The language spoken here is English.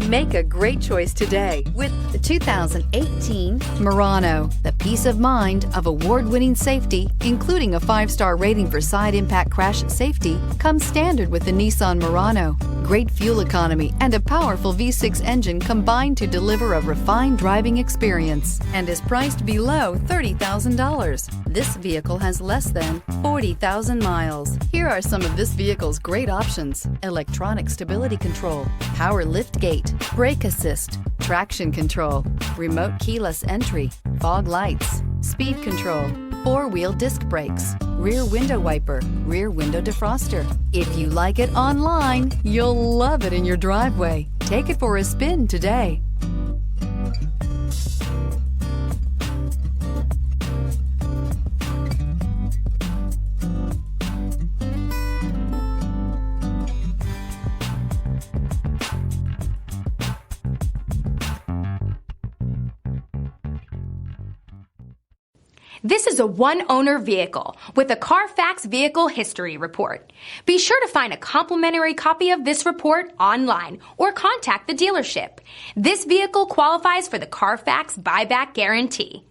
Make a great choice today with the 2018 Murano. The peace of mind of award-winning safety, including a 5-star rating for side impact crash safety, comes standard with the Nissan Murano. Great fuel economy and a powerful V6 engine combine to deliver a refined driving experience and is priced below $30,000. This vehicle has less than 40,000 miles. Here are some of this vehicle's great options: electronic stability control, power lift gate, brake assist, traction control, remote keyless entry, fog lights, speed control, 4-wheel disc brakes, rear window wiper, rear window defroster. If you like it online, you'll love it in your driveway. Take it for a spin today. This is a one-owner vehicle with a Carfax Vehicle History Report. Be sure to find a complimentary copy of this report online or contact the dealership. This vehicle qualifies for the Carfax Buyback Guarantee.